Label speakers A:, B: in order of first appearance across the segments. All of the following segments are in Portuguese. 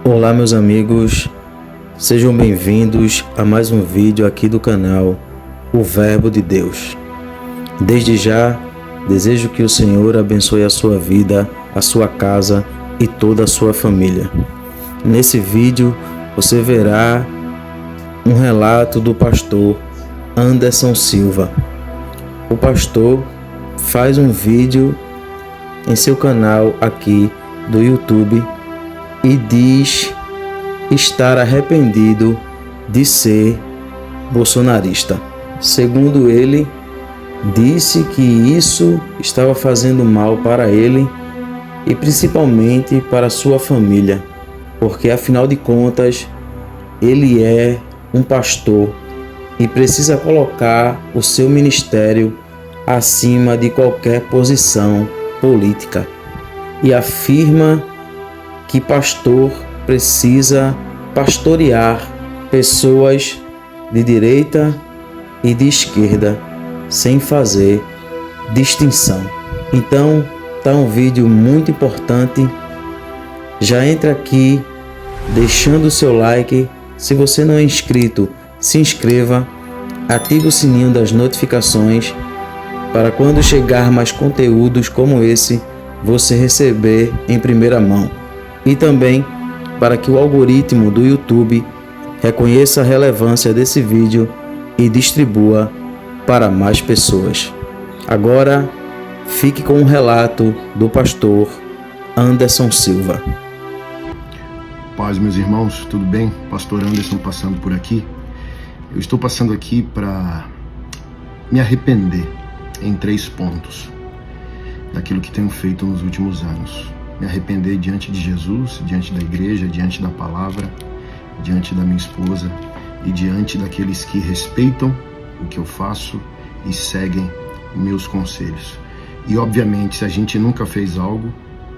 A: Olá meus amigos, sejam bem-vindos a mais um vídeo aqui do canal O Verbo de Deus. Desde já, desejo que o Senhor abençoe a sua vida, a sua casa e toda a sua família. Nesse vídeo você verá um relato do pastor Anderson Silva. O pastor faz um vídeo em seu canal aqui do YouTube e diz estar arrependido de ser bolsonarista. Segundo ele, disse que isso estava fazendo mal para ele e principalmente para sua família, porque afinal de contas ele é um pastor e precisa colocar o seu ministério acima de qualquer posição política. E afirma que pastor precisa pastorear pessoas de direita e de esquerda sem fazer distinção. Então, tá um vídeo muito importante. Já entra aqui deixando o seu like. Se você não é inscrito, se inscreva, ative o sininho das notificações para quando chegar mais conteúdos como esse, você receber em primeira mão. E também para que o algoritmo do YouTube reconheça a relevância desse vídeo e distribua para mais pessoas. Agora, fique com o relato do pastor Anderson Silva.
B: Paz, meus irmãos, tudo bem? Pastor Anderson passando por aqui. Eu estou passando aqui para me arrepender em 3 pontos daquilo que tenho feito nos últimos anos. Me arrepender diante de Jesus, diante da igreja, diante da palavra, diante da minha esposa e diante daqueles que respeitam o que eu faço e seguem meus conselhos. E obviamente, se a gente nunca fez algo,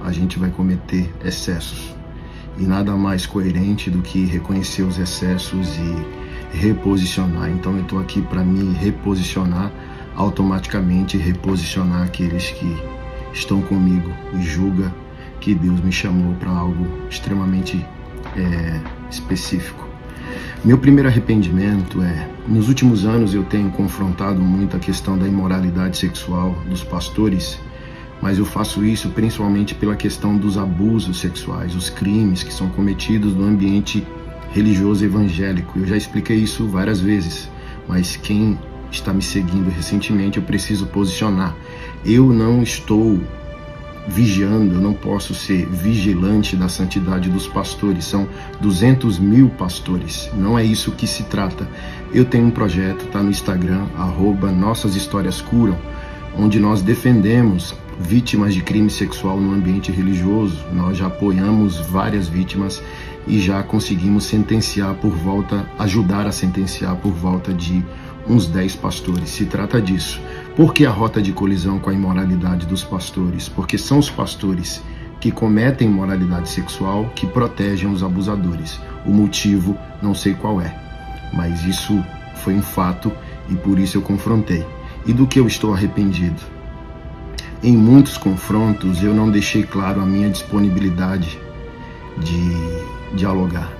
B: a gente vai cometer excessos. E nada mais coerente do que reconhecer os excessos e reposicionar. Então eu estou aqui para me reposicionar automaticamente, reposicionar aqueles que estão comigo e julga que Deus me chamou para algo extremamente específico. Meu primeiro arrependimento nos últimos anos eu tenho confrontado muito a questão da imoralidade sexual dos pastores, mas eu faço isso principalmente pela questão dos abusos sexuais, os crimes que são cometidos no ambiente religioso evangélico. Eu já expliquei isso várias vezes, mas quem está me seguindo recentemente, eu preciso posicionar. Eu não estou vigiando, eu não posso ser vigilante da santidade dos pastores. São 200 mil pastores, não é isso que se trata. Eu tenho um projeto, está no Instagram, @nossashistoriascuram, onde nós defendemos vítimas de crime sexual no ambiente religioso. Nós já apoiamos várias vítimas e já conseguimos ajudar a sentenciar por volta de uns 10 pastores. Se trata disso. Por que a rota de colisão com a imoralidade dos pastores? Porque são os pastores que cometem imoralidade sexual que protegem os abusadores. O motivo não sei qual é, mas isso foi um fato e por isso eu confrontei. E do que eu estou arrependido? Em muitos confrontos eu não deixei claro a minha disponibilidade de dialogar.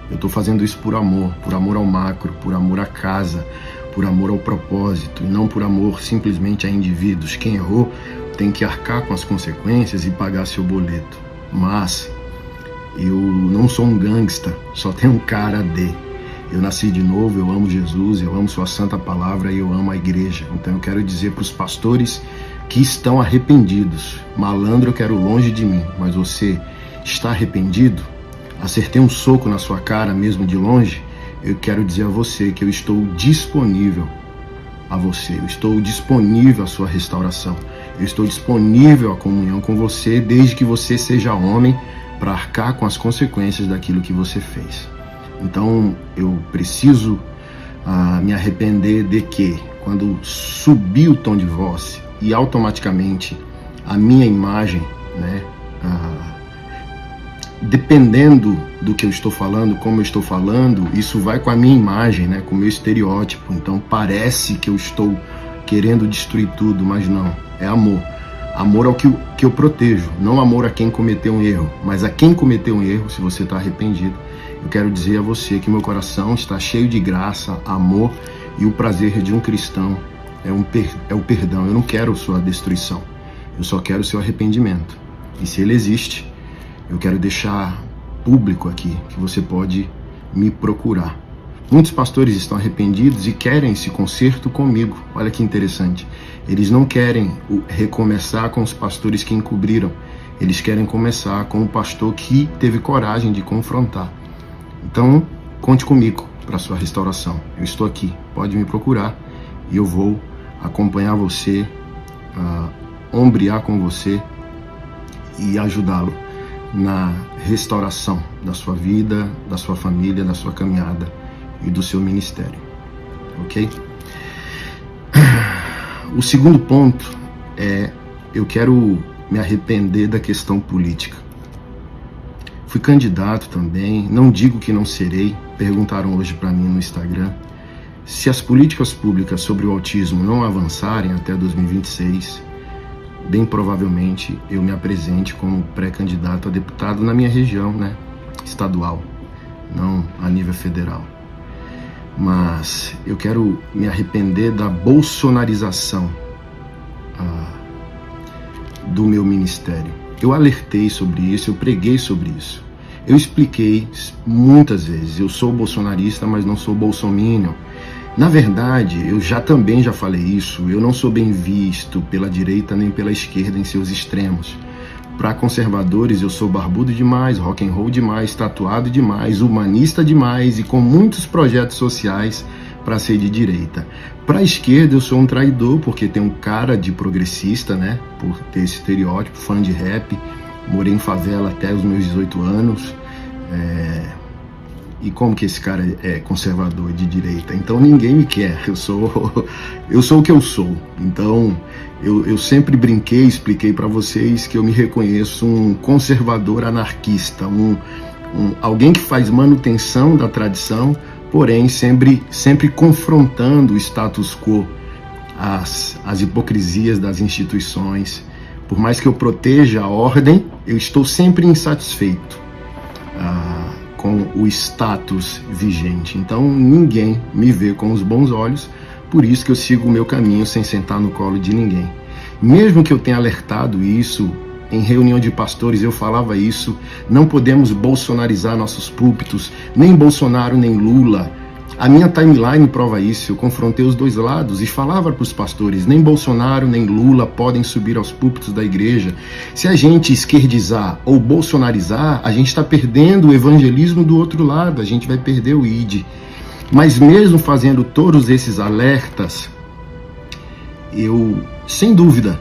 B: Eu estou fazendo isso por amor ao macro, por amor à casa, por amor ao propósito, e não por amor simplesmente a indivíduos. Quem errou tem que arcar com as consequências e pagar seu boleto. Mas eu não sou um gangsta, só tenho um cara de. Eu nasci de novo, eu amo Jesus, eu amo sua santa palavra e eu amo a igreja. Então eu quero dizer para os pastores que estão arrependidos: malandro, eu quero longe de mim, mas você está arrependido? Acertei um soco na sua cara mesmo de longe? Eu quero dizer a você que eu estou disponível a você, eu estou disponível à sua restauração, eu estou disponível à comunhão com você, desde que você seja homem para arcar com as consequências daquilo que você fez. Então eu preciso me arrepender de que, quando subir o tom de voz e automaticamente a minha imagem, dependendo do que eu estou falando, como eu estou falando, isso vai com a minha imagem, com o meu estereótipo. Então parece que eu estou querendo destruir tudo, mas não, é amor. Amor ao que eu protejo, não amor a quem cometeu um erro, mas a quem cometeu um erro, se você está arrependido. Eu quero dizer a você que meu coração está cheio de graça, amor, e o prazer de um cristão é o perdão. Eu não quero sua destruição, eu só quero o seu arrependimento. E se ele existe, eu quero deixar público aqui que você pode me procurar. Muitos pastores estão arrependidos e querem esse conserto comigo. Olha que interessante. Eles não querem recomeçar com os pastores que encobriram. Eles querem começar com o pastor que teve coragem de confrontar. Então, conte comigo para sua restauração. Eu estou aqui. Pode me procurar e eu vou acompanhar você, ombrear com você e ajudá-lo na restauração da sua vida, da sua família, da sua caminhada e do seu ministério, ok? O segundo ponto é, eu quero me arrepender da questão política. Fui candidato também, não digo que não serei. Perguntaram hoje para mim no Instagram, se as políticas públicas sobre o autismo não avançarem até 2026, bem provavelmente eu me apresente como pré-candidato a deputado na minha região, né, estadual, não a nível federal. Mas eu quero me arrepender da bolsonarização do meu ministério. Eu alertei sobre isso, eu preguei sobre isso. Eu expliquei muitas vezes, eu sou bolsonarista, mas não sou bolsominion. Na verdade, eu também já falei isso, eu não sou bem visto pela direita nem pela esquerda em seus extremos. Para conservadores, eu sou barbudo demais, rock and roll demais, tatuado demais, humanista demais e com muitos projetos sociais para ser de direita. Para a esquerda, eu sou um traidor, porque tem um cara de progressista, né? Por ter esse estereótipo, fã de rap, morei em favela até os meus 18 anos. E como que esse cara é conservador de direita? Então ninguém me quer, eu sou o que eu sou. Então eu sempre brinquei, expliquei para vocês que eu me reconheço um conservador anarquista, alguém que faz manutenção da tradição, porém sempre confrontando o status quo, as hipocrisias das instituições. Por mais que eu proteja a ordem, eu estou sempre insatisfeito com o status vigente. Então ninguém me vê com os bons olhos, por isso que eu sigo o meu caminho sem sentar no colo de ninguém. Mesmo que eu tenha alertado isso, em reunião de pastores eu falava isso, não podemos bolsonarizar nossos púlpitos, nem Bolsonaro nem Lula. A minha timeline prova isso, eu confrontei os dois lados e falava para os pastores, nem Bolsonaro nem Lula podem subir aos púlpitos da igreja. Se a gente esquerdizar ou bolsonarizar, a gente está perdendo o evangelismo do outro lado, a gente vai perder o ID. Mas mesmo fazendo todos esses alertas, eu, sem dúvida,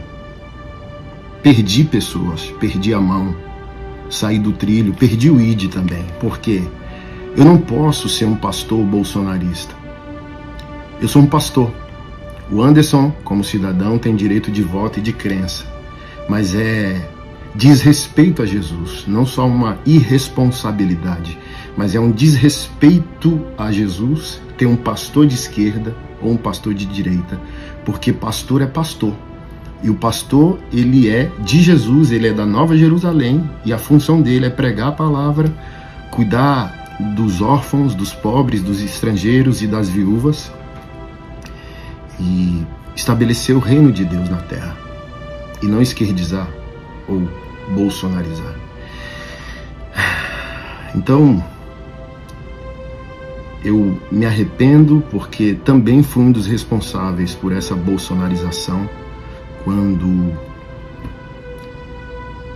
B: perdi pessoas, perdi a mão, saí do trilho, perdi o ID também. Por quê? Eu não posso ser um pastor bolsonarista. Eu sou um pastor. O Anderson, como cidadão, tem direito de voto e de crença. Mas é desrespeito a Jesus, não só uma irresponsabilidade, mas é um desrespeito a Jesus ter um pastor de esquerda ou um pastor de direita, porque pastor é pastor. E o pastor, ele é de Jesus, ele é da Nova Jerusalém, e a função dele é pregar a palavra, cuidar dos órfãos, dos pobres, dos estrangeiros e das viúvas, e estabelecer o reino de Deus na terra, e não esquerdizar ou bolsonarizar. Então, eu me arrependo porque também fui um dos responsáveis por essa bolsonarização, quando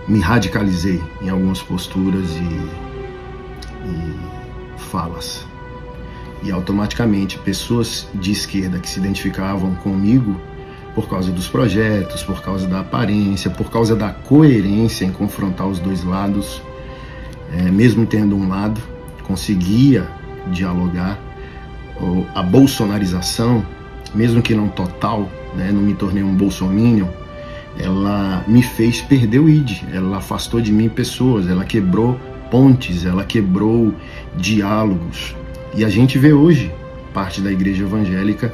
B: me radicalizei em algumas posturas e falas. E automaticamente pessoas de esquerda que se identificavam comigo por causa dos projetos, por causa da aparência, por causa da coerência em confrontar os dois lados, mesmo tendo um lado, conseguia dialogar. A bolsonarização, mesmo que não total, não me tornei um bolsominion, ela me fez perder o ID, ela afastou de mim pessoas, ela quebrou pontes, ela quebrou diálogos. E a gente vê hoje parte da igreja evangélica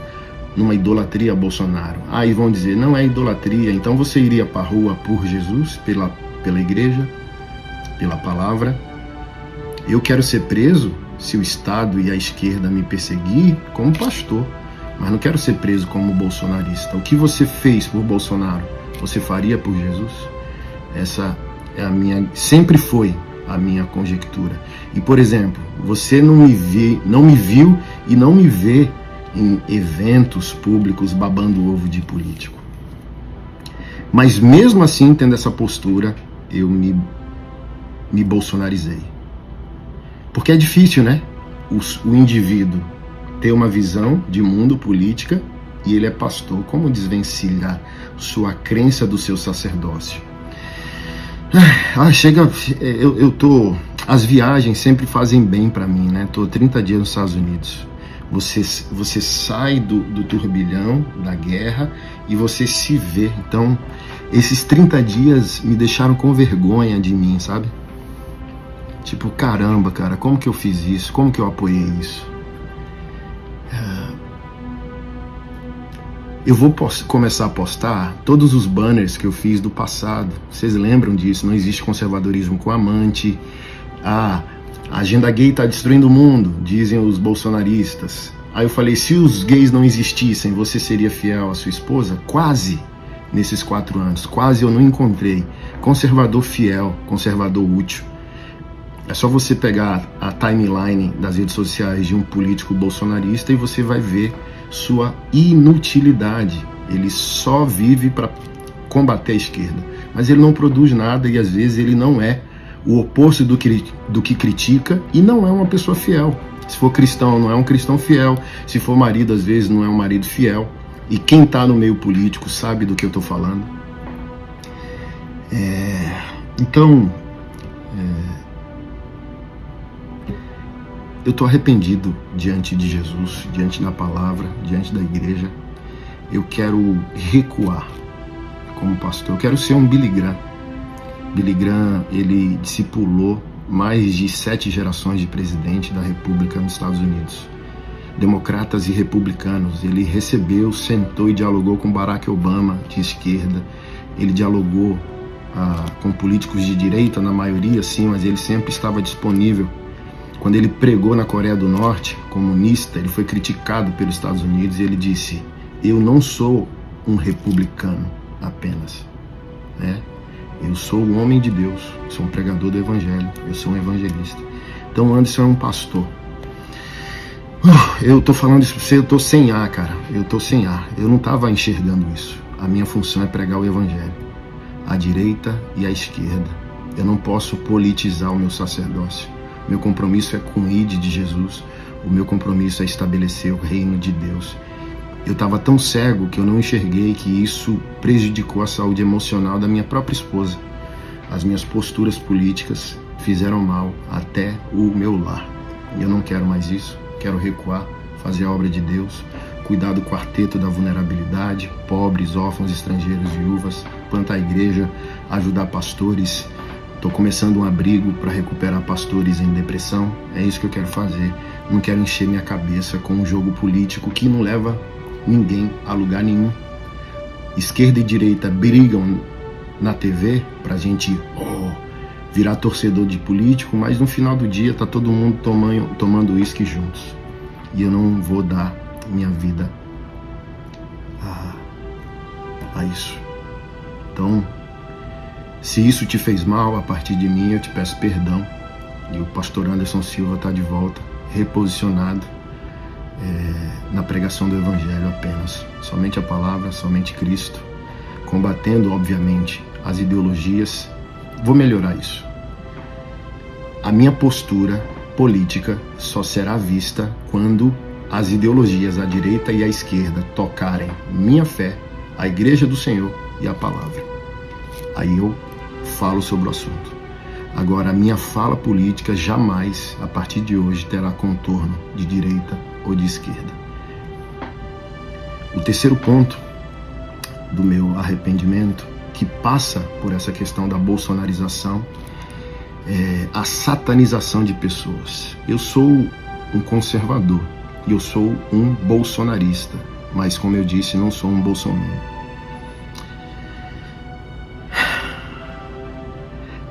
B: numa idolatria a Bolsonaro. Aí vão dizer, não é idolatria, então você iria para a rua por Jesus, pela igreja, pela palavra. Eu quero ser preso se o Estado e a esquerda me perseguir como pastor, mas não quero ser preso como bolsonarista. O que você fez por Bolsonaro, você faria por Jesus? Essa é sempre foi a minha conjectura. E, por exemplo, você não me viu e não me vê em eventos públicos babando o ovo de político. Mas mesmo assim, tendo essa postura, eu me bolsonarizei. Porque é difícil, né? O indivíduo ter uma visão de mundo política e ele é pastor. Como desvencilhar sua crença do seu sacerdócio? As viagens sempre fazem bem para mim, né? Tô 30 dias nos Estados Unidos. Você sai do turbilhão da guerra e você se vê. Então, esses 30 dias me deixaram com vergonha de mim, sabe? Tipo, caramba, cara, como que eu fiz isso? Como que eu apoiei isso? Eu vou começar a postar todos os banners que eu fiz do passado. Vocês lembram disso? Não existe conservadorismo com amante. A agenda gay tá destruindo o mundo, dizem os bolsonaristas. Aí eu falei, se os gays não existissem, você seria fiel à sua esposa? Quase, nesses 4 anos, quase eu não encontrei conservador fiel, conservador útil. É só você pegar a timeline das redes sociais de um político bolsonarista e você vai ver sua inutilidade. Ele só vive para combater a esquerda, mas ele não produz nada e às vezes ele não é o oposto do que critica e não é uma pessoa fiel. Se for cristão, não é um cristão fiel. Se for marido, às vezes não é um marido fiel. E quem está no meio político sabe do que eu estou falando. Eu estou arrependido diante de Jesus, diante da palavra, diante da igreja. Eu quero recuar como pastor. Eu quero ser um Billy Graham. Billy Graham, ele discipulou mais de 7 gerações de presidente da República nos Estados Unidos. Democratas e republicanos. Ele recebeu, sentou e dialogou com Barack Obama, de esquerda. Ele dialogou com políticos de direita, na maioria, sim, mas ele sempre estava disponível. Quando ele pregou na Coreia do Norte, comunista, ele foi criticado pelos Estados Unidos e ele disse, eu não sou um republicano apenas, né? Eu sou um homem de Deus, sou um pregador do Evangelho, eu sou um evangelista. Então Anderson é um pastor. Eu tô falando isso pra você, eu tô sem ar, cara. Eu tô sem ar. Eu não tava enxergando isso. A minha função é pregar o Evangelho, à direita e à esquerda. Eu não posso politizar o meu sacerdócio. Meu compromisso é com o ID de Jesus. O meu compromisso é estabelecer o reino de Deus. Eu estava tão cego que eu não enxerguei que isso prejudicou a saúde emocional da minha própria esposa. As minhas posturas políticas fizeram mal até o meu lar. Eu não quero mais isso. Quero recuar, fazer a obra de Deus, cuidar do quarteto da vulnerabilidade, pobres, órfãos, estrangeiros, viúvas, plantar a igreja, ajudar pastores. Estou começando um abrigo para recuperar pastores em depressão. É isso que eu quero fazer. Não quero encher minha cabeça com um jogo político que não leva ninguém a lugar nenhum. Esquerda e direita brigam na TV pra gente virar torcedor de político, mas no final do dia tá todo mundo tomando uísque juntos. E eu não vou dar minha vida a isso. Então, se isso te fez mal, a partir de mim eu te peço perdão. E o pastor Anderson Silva está de volta, reposicionado na pregação do Evangelho apenas. Somente a palavra, somente Cristo, combatendo, obviamente, as ideologias. Vou melhorar isso. A minha postura política só será vista quando as ideologias, a direita e a esquerda, tocarem minha fé, a igreja do Senhor e a palavra. Aí eu falo sobre o assunto. Agora, a minha fala política jamais, a partir de hoje, terá contorno de direita ou de esquerda. O terceiro ponto do meu arrependimento, que passa por essa questão da bolsonarização, é a satanização de pessoas. Eu sou um conservador e eu sou um bolsonarista. mas como eu disse, não sou um bolsominion.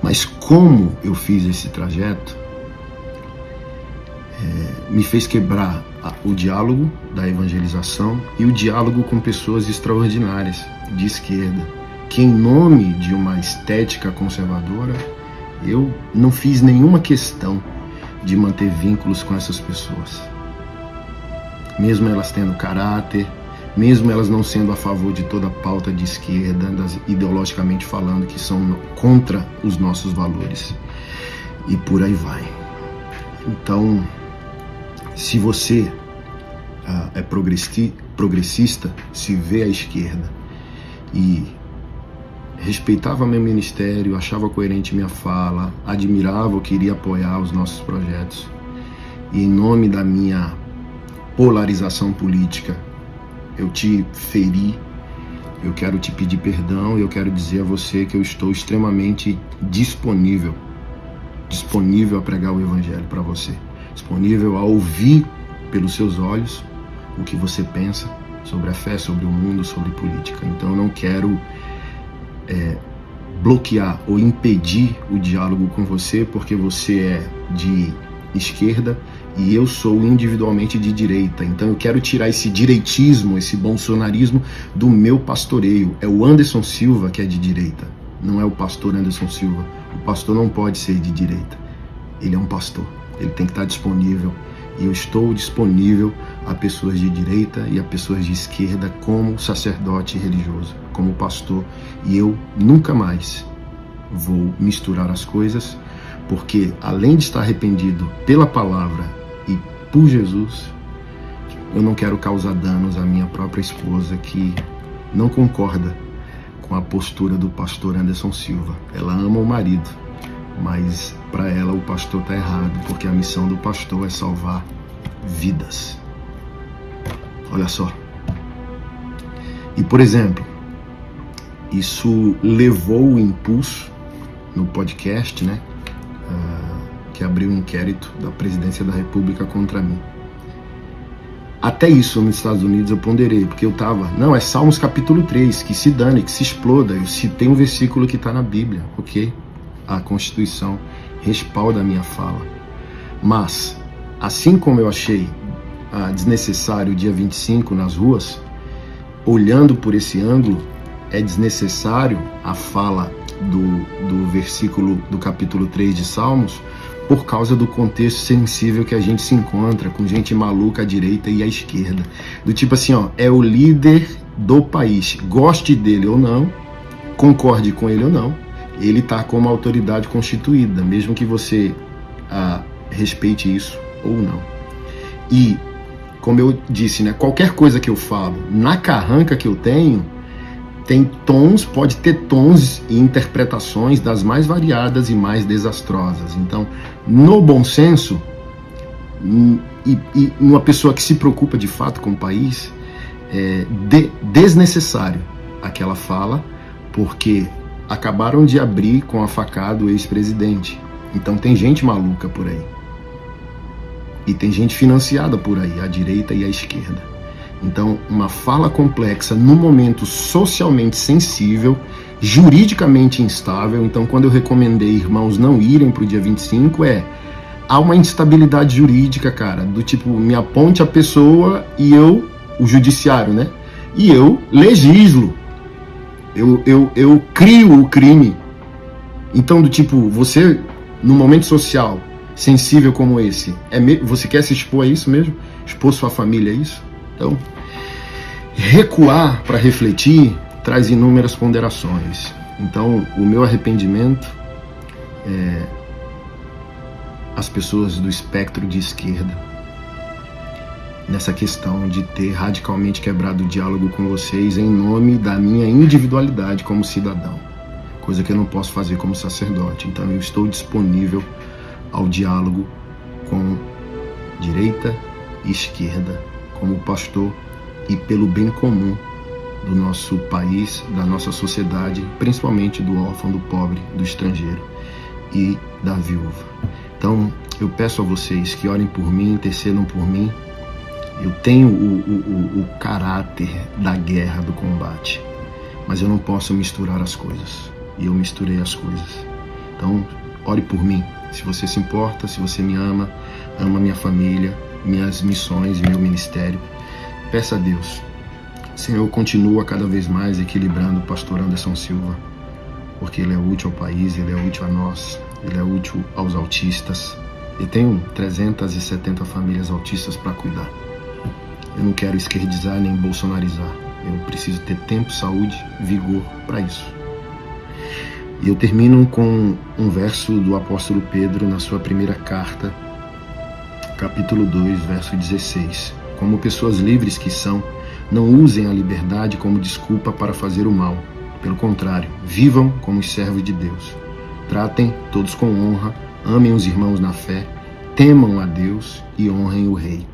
B: Mas como eu fiz esse trajeto, me fez quebrar o diálogo da evangelização e o diálogo com pessoas extraordinárias de esquerda, que em nome de uma estética conservadora, eu não fiz nenhuma questão de manter vínculos com essas pessoas. Mesmo elas tendo caráter, mesmo elas não sendo a favor de toda a pauta de esquerda, ideologicamente falando, que são contra os nossos valores. E por aí vai. Então, se você é progressista, se vê à esquerda e respeitava meu ministério, achava coerente minha fala, admirava, queria apoiar os nossos projetos, e em nome da minha polarização política eu te feri, eu quero te pedir perdão e eu quero dizer a você que eu estou extremamente disponível a pregar o evangelho para você, disponível a ouvir pelos seus olhos o que você pensa sobre a fé, sobre o mundo, sobre política. Então eu não quero bloquear ou impedir o diálogo com você porque você é de esquerda e eu sou individualmente de direita. Então eu quero tirar esse direitismo, esse bolsonarismo do meu pastoreio. É o Anderson Silva que é de direita, não é o pastor Anderson Silva. O pastor não pode ser de direita, ele é um pastor, ele tem que estar disponível. E eu estou disponível a pessoas de direita e a pessoas de esquerda como sacerdote religioso, como pastor. E eu nunca mais vou misturar as coisas, porque além de estar arrependido pela palavra e por Jesus, eu não quero causar danos à minha própria esposa, que não concorda com a postura do pastor Anderson Silva. Ela ama o marido, mas para ela o pastor está errado, porque a missão do pastor é salvar vidas. Olha só. E, por exemplo, isso levou o impulso no podcast, né, que abriu um inquérito da presidência da República contra mim. Até isso nos Estados Unidos eu ponderei, porque eu tava, não, é Salmos capítulo 3, que se dane, que se exploda. Eu citei um versículo que está na Bíblia, ok? A Constituição respalda a minha fala. Mas, assim como eu achei desnecessário o dia 25 nas ruas, olhando por esse ângulo, é desnecessário a fala do versículo do capítulo 3 de Salmos, por causa do contexto sensível que a gente se encontra, com gente maluca à direita e à esquerda. Do tipo assim, ó, é o líder do país, goste dele ou não, concorde com ele ou não, ele está como autoridade constituída, mesmo que você respeite isso ou não. E, como eu disse, né, qualquer coisa que eu falo, na carranca que eu tenho, tem tons, pode ter tons e interpretações das mais variadas e mais desastrosas. Então, no bom senso, e uma pessoa que se preocupa de fato com o país, é desnecessário aquela fala, porque acabaram de abrir com a facada o ex-presidente. Então tem gente maluca por aí. E tem gente financiada por aí, à direita e à esquerda. Então, uma fala complexa num momento socialmente sensível, juridicamente instável. Então, quando eu recomendei irmãos não irem para o dia 25, há uma instabilidade jurídica, cara, do tipo, me aponte a pessoa e eu, o judiciário, né? E eu legislo. Eu crio o crime. Então, do tipo, você, num momento social sensível como esse, você quer se expor a isso mesmo? Expor sua família a isso? Então, recuar para refletir traz inúmeras ponderações. Então, o meu arrependimento é as pessoas do espectro de esquerda, nessa questão de ter radicalmente quebrado o diálogo com vocês em nome da minha individualidade como cidadão, coisa que eu não posso fazer como sacerdote. Então eu estou disponível ao diálogo com direita e esquerda, como pastor e pelo bem comum do nosso país, da nossa sociedade, principalmente do órfão, do pobre, do estrangeiro e da viúva. Então eu peço a vocês que orem por mim, intercedam por mim, Eu tenho o caráter da guerra, do combate, mas eu não posso misturar as coisas. E eu misturei as coisas. Então, ore por mim. Se você se importa, se você me ama minha família, minhas missões e meu ministério, peça a Deus. Senhor, continua cada vez mais equilibrando o pastor Anderson Silva, porque ele é útil ao país, ele é útil a nós, ele é útil aos autistas. Eu tenho 370 famílias autistas para cuidar. Eu não quero esquerdizar nem bolsonarizar. Eu preciso ter tempo, saúde, vigor para isso. E eu termino com um verso do apóstolo Pedro na sua primeira carta, capítulo 2, verso 16. Como pessoas livres que são, não usem a liberdade como desculpa para fazer o mal. Pelo contrário, vivam como os servos de Deus. Tratem todos com honra, amem os irmãos na fé, temam a Deus e honrem o Rei.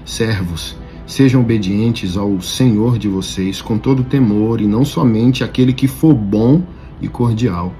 B: Servos, sejam obedientes ao Senhor de vocês com todo temor, e não somente aquele que for bom e cordial,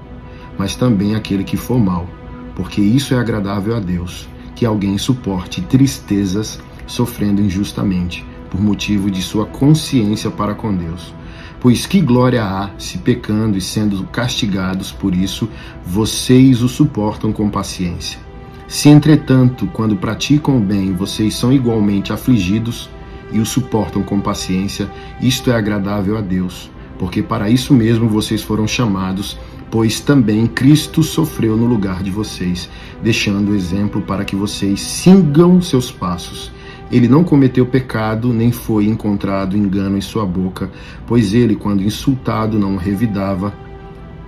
B: mas também aquele que for mal, porque isso é agradável a Deus, que alguém suporte tristezas sofrendo injustamente, por motivo de sua consciência para com Deus. Pois que glória há se pecando e sendo castigados por isso, vocês o suportam com paciência. Se, entretanto, quando praticam o bem, vocês são igualmente afligidos e o suportam com paciência, isto é agradável a Deus, porque para isso mesmo vocês foram chamados, pois também Cristo sofreu no lugar de vocês, deixando exemplo para que vocês sigam seus passos. Ele não cometeu pecado, nem foi encontrado engano em sua boca, pois ele, quando insultado, não revidava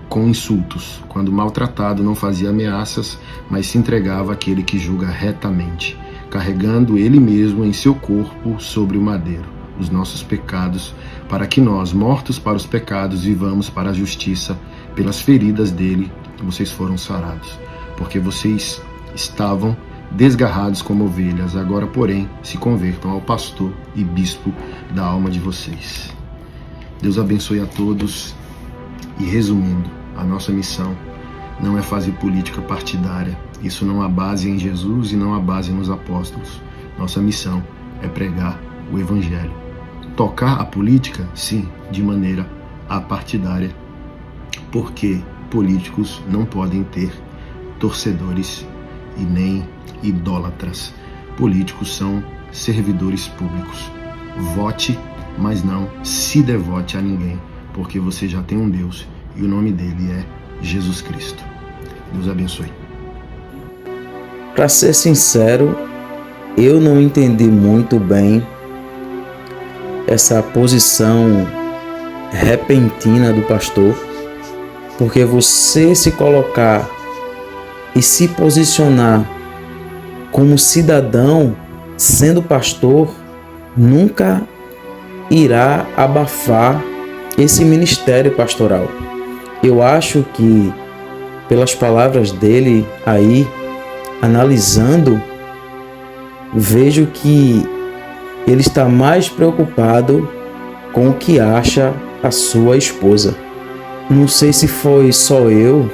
B: com insultos. Quando maltratado, não fazia ameaças, mas se entregava àquele que julga retamente, carregando ele mesmo em seu corpo sobre o madeiro os nossos pecados, para que nós, mortos para os pecados, vivamos para a justiça. Pelas feridas dele, vocês foram sarados, porque vocês estavam desgarrados como ovelhas, agora, porém, se convertam ao pastor e bispo da alma de vocês. Deus abençoe a todos e, resumindo, a nossa missão não é fazer política partidária. Isso não há base em Jesus e não há base nos apóstolos. Nossa missão é pregar o Evangelho. Tocar a política, sim, de maneira apartidária, porque políticos não podem ter torcedores e nem idólatras. Políticos são servidores públicos. Vote, mas não se devote a ninguém, porque você já tem um Deus e o nome dele é Jesus Cristo. Deus abençoe.
A: Para ser sincero, eu não entendi muito bem essa posição repentina do pastor, porque você se colocar e se posicionar como cidadão sendo pastor nunca irá abafar esse ministério pastoral. Eu acho que, pelas palavras dele aí, analisando, vejo que ele está mais preocupado com o que acha a sua esposa. Não sei se foi só eu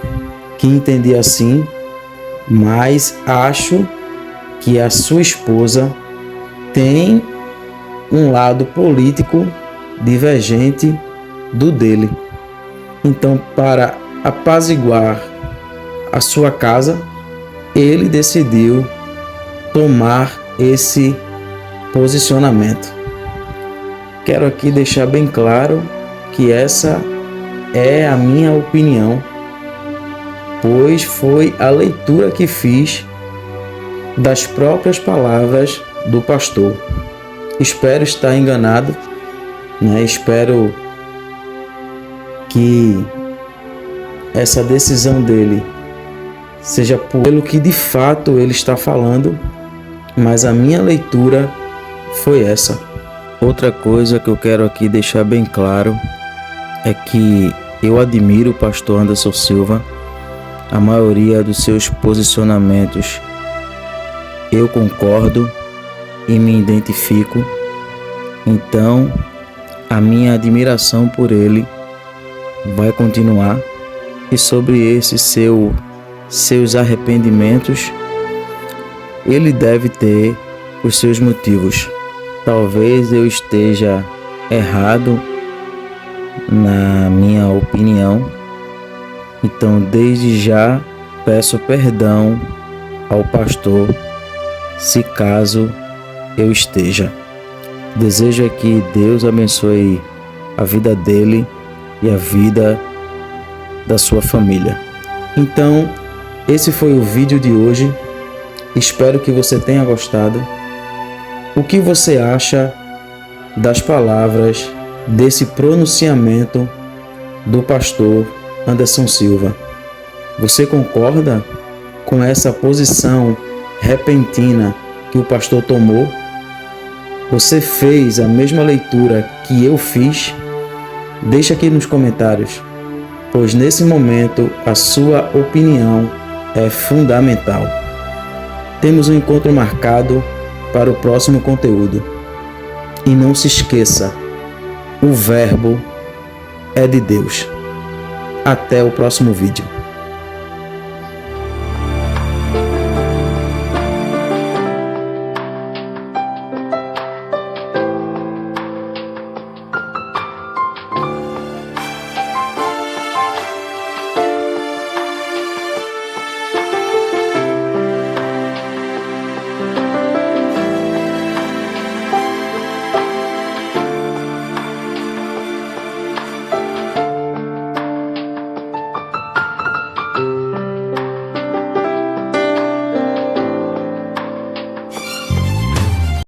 A: que entendi assim, mas acho que a sua esposa tem um lado político divergente do dele. Então, para apaziguar a sua casa, ele decidiu tomar esse posicionamento. Quero aqui deixar bem claro que essa é a minha opinião, pois foi a leitura que fiz das próprias palavras do pastor. Espero estar enganado, Espero que essa decisão dele seja pelo que de fato ele está falando, mas a minha leitura foi essa. Outra coisa que eu quero aqui deixar bem claro é que eu admiro o pastor Anderson Silva. A maioria dos seus posicionamentos eu concordo e me identifico. Então, a minha admiração por ele vai continuar. E sobre esses seus arrependimentos, ele deve ter os seus motivos. Talvez eu esteja errado na minha opinião, então desde já peço perdão ao pastor se caso eu esteja. Desejo que Deus abençoe a vida dele e a vida da sua família. Então, esse foi o vídeo de hoje. Espero que você tenha gostado. O que você acha das palavras desse pronunciamento do pastor Anderson Silva? Você concorda com essa posição repentina que o pastor tomou? Você fez a mesma leitura que eu fiz? Deixa aqui nos comentários, pois nesse momento a sua opinião é fundamental. Temos um encontro marcado para o próximo conteúdo. E não se esqueça, o Verbo é de Deus. Até o próximo vídeo.